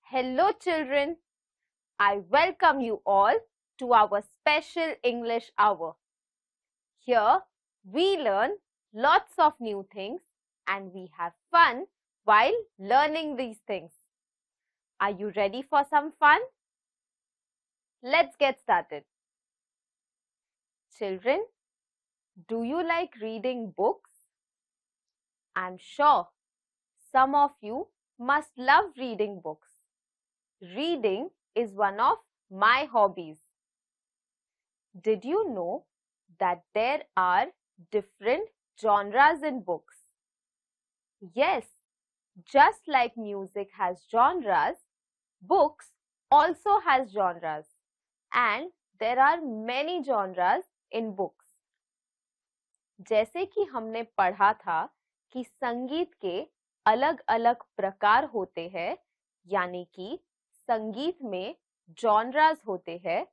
Hello children, I welcome you all to our special English hour. Here we learn lots of new things and we have fun while learning these things. Are you ready for some fun? Let's get started. Children, do you like reading books? I'm sure some of you must love reading books. Reading is one of my hobbies. Did you know that there are different genres in books? Yes, just like music has genres, books also has genres and there are many genres in books. जैसे कि हमने पढ़ा था कि संगीत के अलग-अलग प्रकार होते हैं, यानी कि संगीत में जॉनरास होते हैं,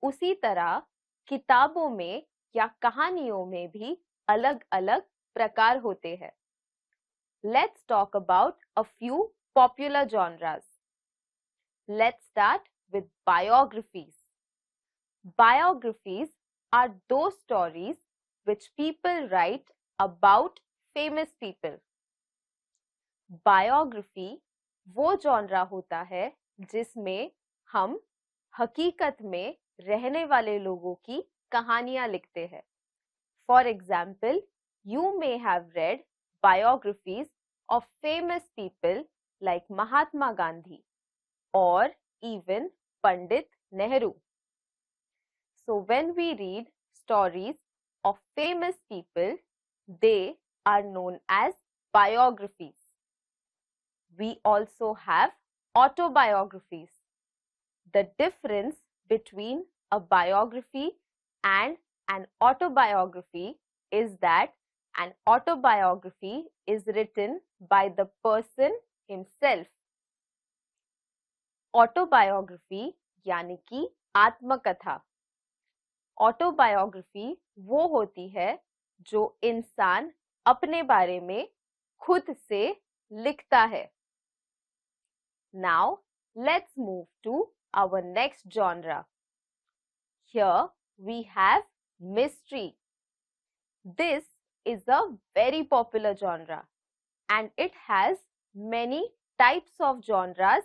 उसी तरह किताबों में या कहानियों में भी अलग-अलग प्रकार होते हैं. Let's talk about a few popular genres. Let's start with biographies. Biographies are those stories which people write about famous people. Biography वो genre होता है जिसमें हम हकीकत में रहने वाले लोगों की कहानियां लिखते हैं. For example, you may have read biographies of famous people like Mahatma Gandhi or even Pandit Nehru. So when we read stories of famous people, they are known as biographies. We also have autobiographies. The difference between a biography and an autobiography is that an autobiography is written by the person himself. Autobiography यानी कि आत्मकथा. Autobiography वो होती है जो इंसान अपने बारे में खुद से लिखता है. Now, let's move to our next genre. Here we have mystery. This is a very popular genre and it has many types of genres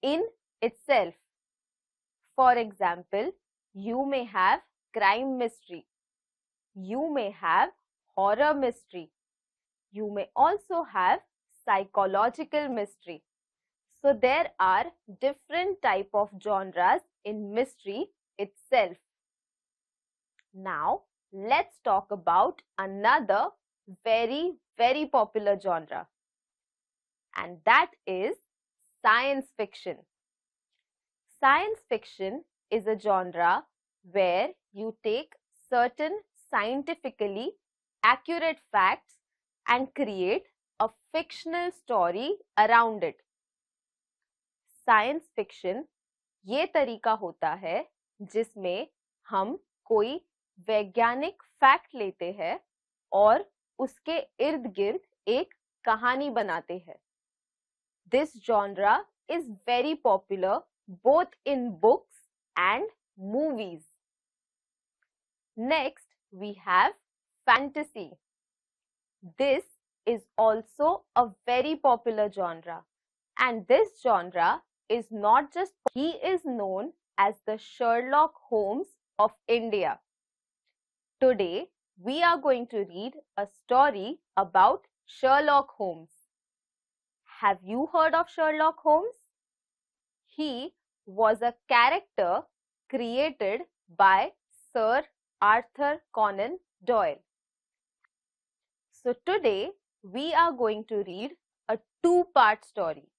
in itself. For example, you may have crime mystery. You may have horror mystery. You may also have psychological mystery. So there are different type of genres in mystery itself. Now, let's talk about another very popular genre, and that is science fiction. Science fiction is a genre where you take certain scientifically accurate facts and create a fictional story around it. Science fiction ये तरीका होता है जिसमें हम कोई वैज्ञानिक fact लेते हैं और उसके इर्द गिर्द एक कहानी बनाते हैं. This genre is very popular both in books and movies. Next, we have fantasy. This is also a very popular genre, and this genre is not just, he is known as the Sherlock Holmes of India. Today, we are going to read a story about Sherlock Holmes. Have you heard of Sherlock Holmes? He was a character created by Sir Arthur Conan Doyle. So today, we are going to read a two-part story.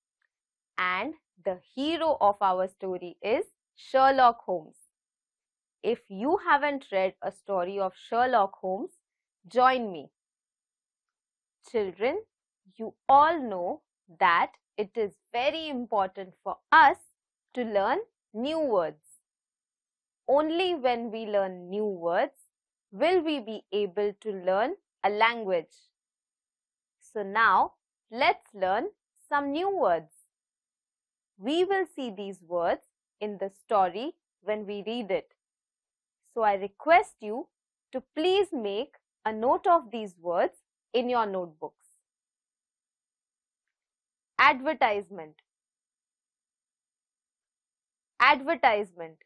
And the hero of our story is Sherlock Holmes. If you haven't read a story of Sherlock Holmes, join me. Children, you all know that it is very important for us to learn new words. Only when we learn new words will we be able to learn a language. So now, let's learn some new words. We will see these words in the story when we read it. So I request you to please make a note of these words in your notebooks. Advertisement. Advertisement.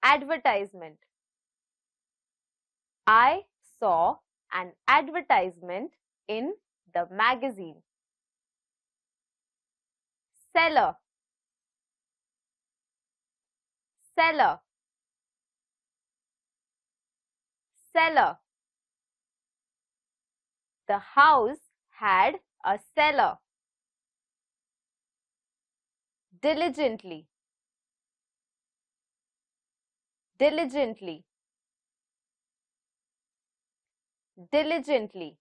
Advertisement. I saw an advertisement in the magazine. Seller. Seller. Seller. The house had a cellar. Diligently. Diligently. Diligently.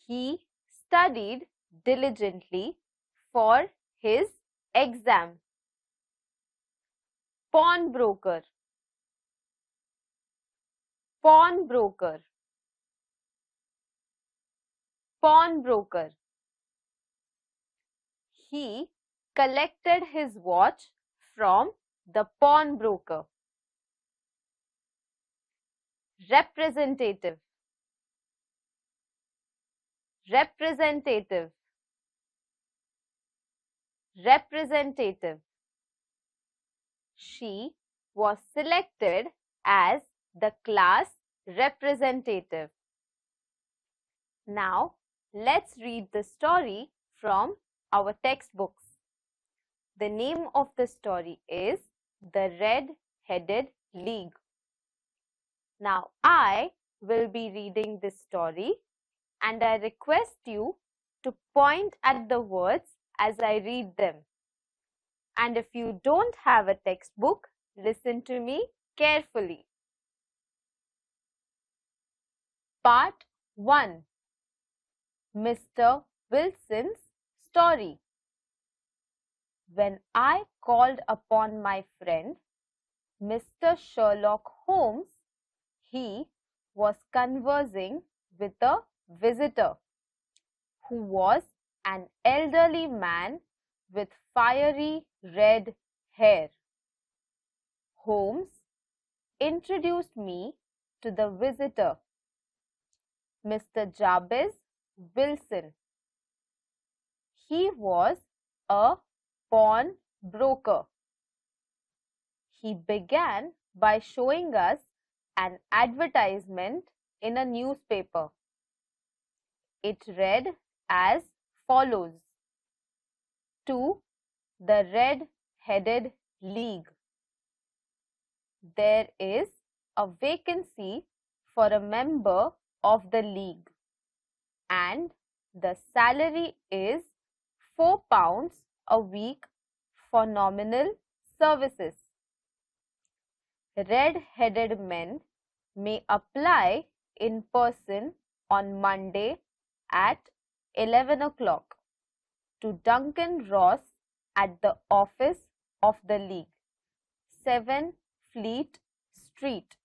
He studied diligently for his exam. Pawnbroker. Pawnbroker. Pawnbroker. He collected his watch from the pawnbroker. Representative. Representative. Representative. She was selected as the class representative. Now, let's read the story from our textbooks. The name of the story is The Red-Headed League. Now, I will be reading this story and I request you to point at the words as I read them. And if you don't have a textbook, listen to me carefully. Part 1. Mr. Wilson's story. When I called upon my friend, Mr. Sherlock Holmes, he was conversing with a visitor who was an elderly man with fiery red hair. Holmes introduced me to the visitor, Mr. Jabez Wilson. He was a pawnbroker. He began by showing us an advertisement in a newspaper. It read as follows: To the Red-Headed League. There is a vacancy for a member of the league, and the salary is £4 a week for nominal services. Red-headed men may apply in person on Monday at 11 o'clock to Duncan Ross at the office of the league, 7 Fleet Street.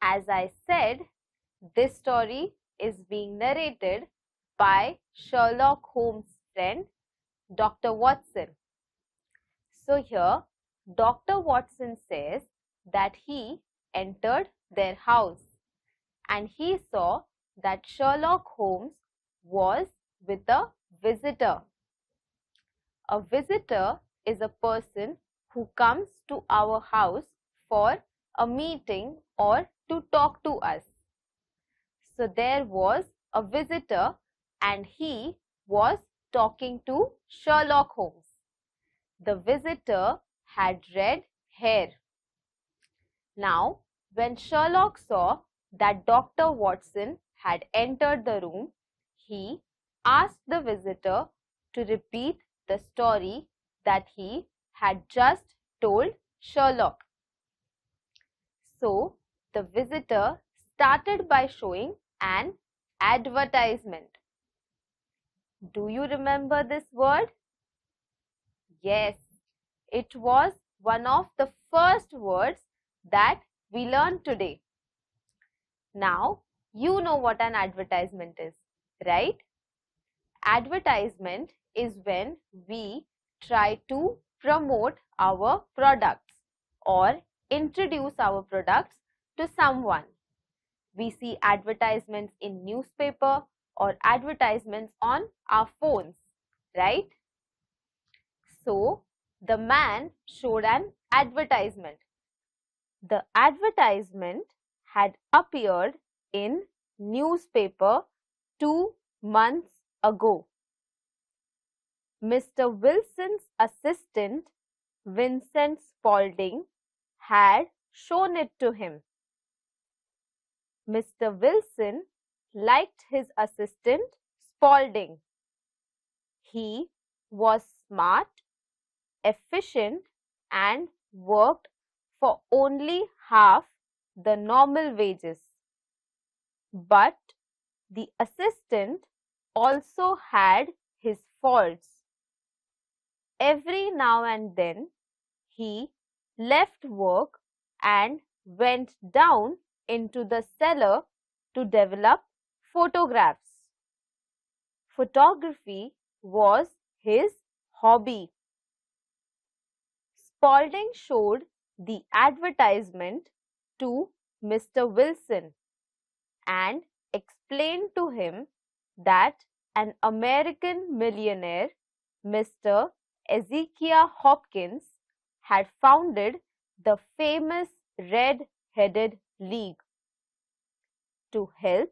As I said, this story is being narrated by Sherlock Holmes' friend, Dr. Watson. So here, Dr. Watson says that he entered their house and he saw that Sherlock Holmes was with a visitor. A visitor is a person who comes to our house for a meeting or to talk to us. So there was a visitor and he was talking to Sherlock Holmes. The visitor had red hair. Now, when Sherlock saw that Dr. Watson had entered the room, he asked the visitor to repeat the story that he had just told Sherlock. So, the visitor started by showing an advertisement. Do you remember this word? Yes, it was one of the first words that we learned today. Now, you know what an advertisement is. right? Advertisement is when we try to promote our products or introduce our products to someone. We see advertisements in newspaper or advertisements on our phones, right? So, the man showed an advertisement. The advertisement had appeared in newspaper 2 months ago. Mr. Wilson's assistant, Vincent Spaulding, had shown it to him. Mr. Wilson liked his assistant, Spaulding. He was smart, efficient, and worked for only half the normal wages. But the assistant also had his faults. Every now and then he left work and went down into the cellar to develop photographs. Photography was his hobby. Spaulding showed the advertisement to Mr. Wilson and explained to him that an American millionaire, Mr. Ezekiah Hopkins, had founded the famous Red-Headed League to help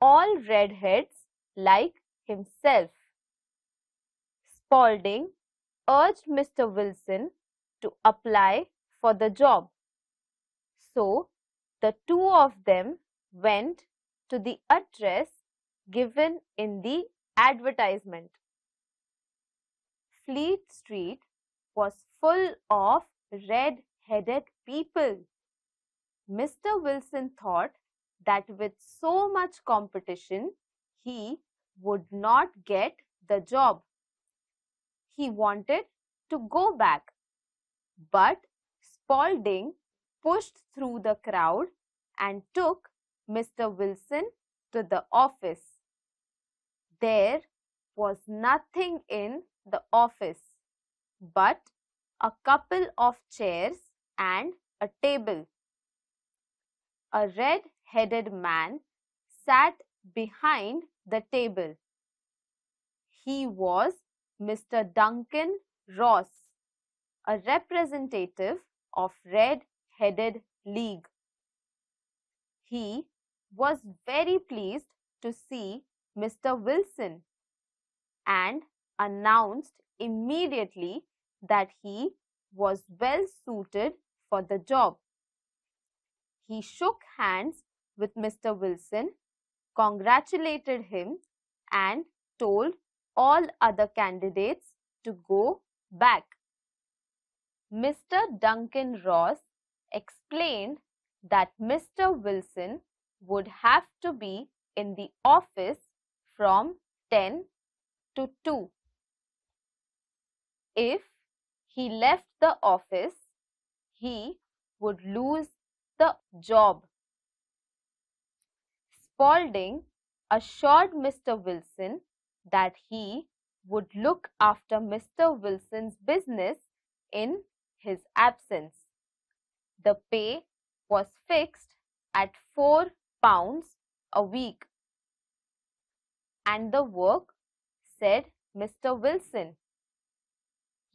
all redheads like himself. Spaulding urged Mr. Wilson to apply for the job. So, the two of them went to the address given in the advertisement. Fleet Street was full of red-headed people. Mr. Wilson thought that with so much competition, he would not get the job. He wanted to go back, but Spaulding pushed through the crowd and took Mr. Wilson to the office. There was nothing in the office but a couple of chairs and a table. A red-headed man sat behind the table. He was Mr. Duncan Ross, a representative of Red-Headed League. He was very pleased to see Mr. Wilson and announced immediately that he was well suited for the job. He shook hands with Mr. Wilson, congratulated him, and told all other candidates to go back. Mr. Duncan Ross explained that Mr. Wilson would have to be in the office from 10 to 2. If he left the office, he would lose the job. Spaulding assured Mr. Wilson that he would look after Mr. Wilson's business in his absence. The pay was fixed at £4 a week. And the work, said Mr. Wilson,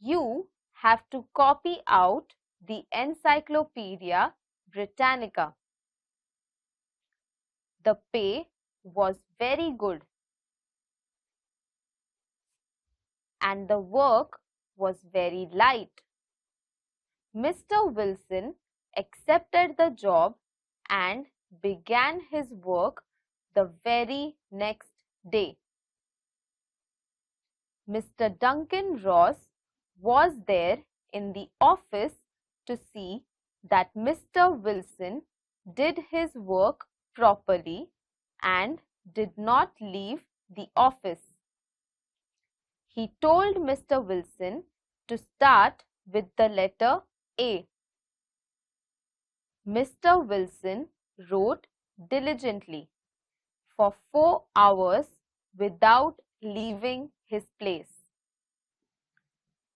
you have to copy out the Encyclopedia Britannica. The pay was very good and the work was very light. Mr. Wilson accepted the job and began his work the very next day. Mr. Duncan Ross was there in the office to see that Mr. Wilson did his work properly and did not leave the office. He told Mr. Wilson to start with the letter A. Mr. Wilson wrote diligently. For 4 hours without leaving his place.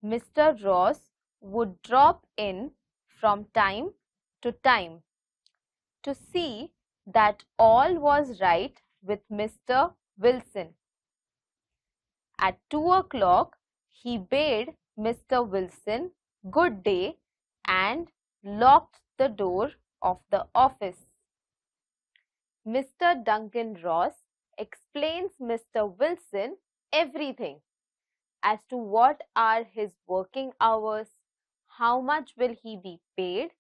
Mr. Ross would drop in from time to time to see that all was right with Mr. Wilson. At 2 o'clock, he bade Mr. Wilson good day and locked the door of the office. Mr. Duncan Ross explains Mr. Wilson everything as to what are his working hours, how much will he be paid,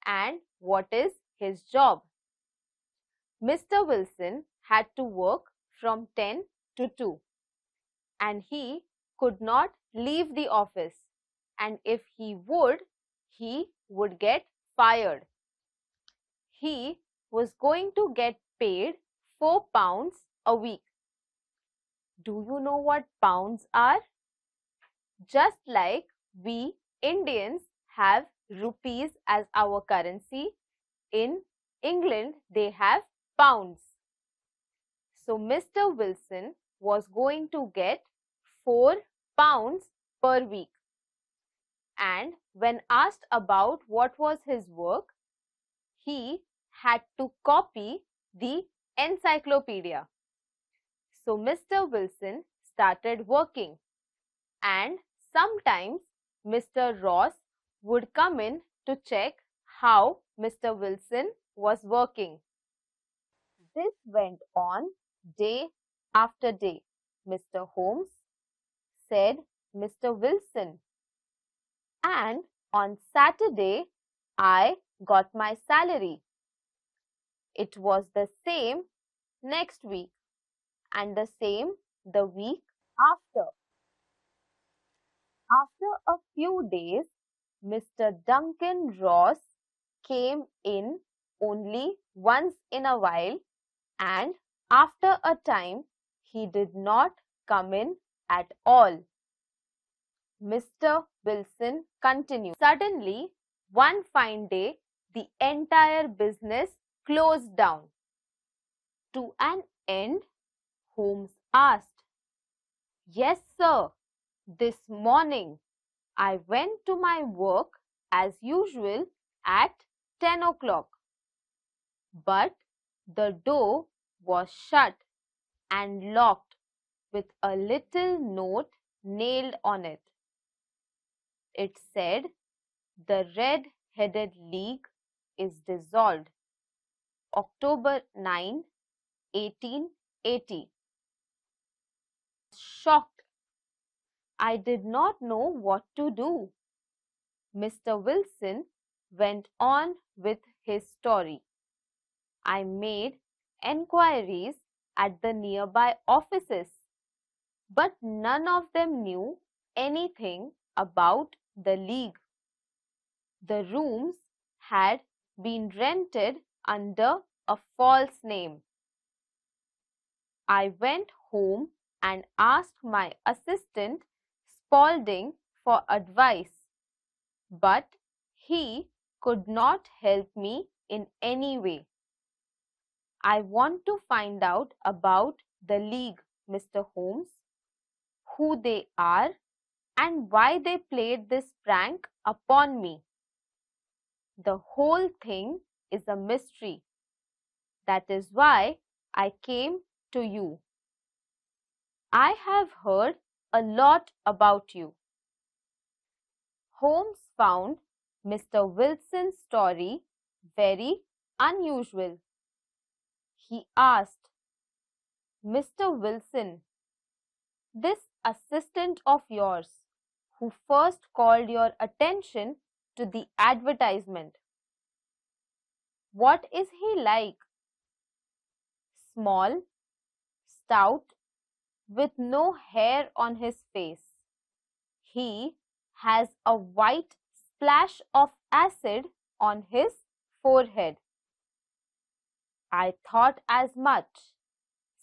and what is his job. Mr. Wilson had to work from 10 to 2 and he could not leave the office, and if he would get fired. He was going to get paid £4 a week. Do you know what pounds are? Just like we Indians have rupees as our currency, in England they have pounds. So Mr. Wilson was going to get £4 per week. And when asked about what was his work, he had to copy the encyclopedia. So Mr. Wilson started working, and sometimes Mr. Ross would come in to check how Mr. Wilson was working. This went on day after day. Mr. Holmes, said Mr. Wilson, and on Saturday I got my salary. It was the same next week and the same the week after. After a few days, Mr. Duncan Ross came in only once in a while, and after a time he did not come in at all. Mr. Wilson continued. Suddenly, one fine day, the entire business closed down. To an end, Holmes asked, "Yes, sir. This morning, I went to my work as usual at 10 o'clock. But the door was shut and locked with a little note nailed on it. It said, 'The Red-Headed League is dissolved. October 9, 1880. Shocked, I did not know what to do. Mr. Wilson went on with his story. I made enquiries at the nearby offices, but none of them knew anything about the league. The rooms had been rented under a false name. I went home and asked my assistant Spaulding for advice, but he could not help me in any way. I want to find out about the league, Mr. Holmes, who they are and why they played this prank upon me. The whole thing is a mystery. That is why I came to you. I have heard a lot about you." Holmes found Mr. Wilson's story very unusual. He asked, "Mr. Wilson, this assistant of yours who first called your attention to the advertisement, what is he like? Small, stout, with no hair on his face. He has a white splash of acid on his forehead." "I thought as much,"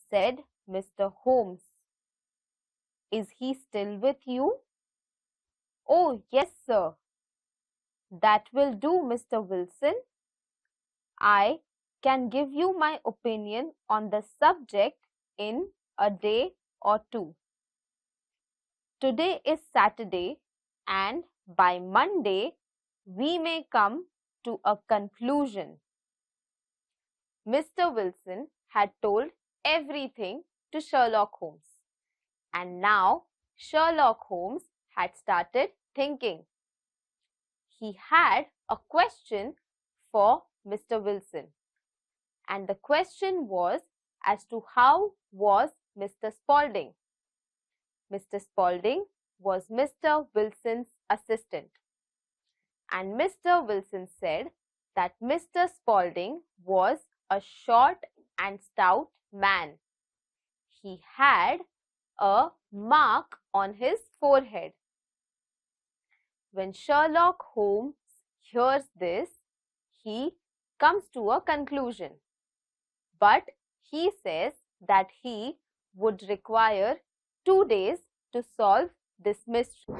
said Mr. Holmes. "Is he still with you?" "Oh, yes, sir." "That will do, Mr. Wilson. I can give you my opinion on the subject in a day or two. Today is Saturday, and by Monday, we may come to a conclusion. Mr. Wilson had told everything to Sherlock Holmes, and now Sherlock Holmes had started thinking. He had a question for Mr. Wilson, and the question was as to how was Mr. Spaulding. Mr. Spaulding was Mr. Wilson's assistant, and Mr. Wilson said that Mr. Spaulding was a short and stout man. He had a mark on his forehead. When Sherlock Holmes hears this, he comes to a conclusion, but he says that he would require 2 days to solve this mystery.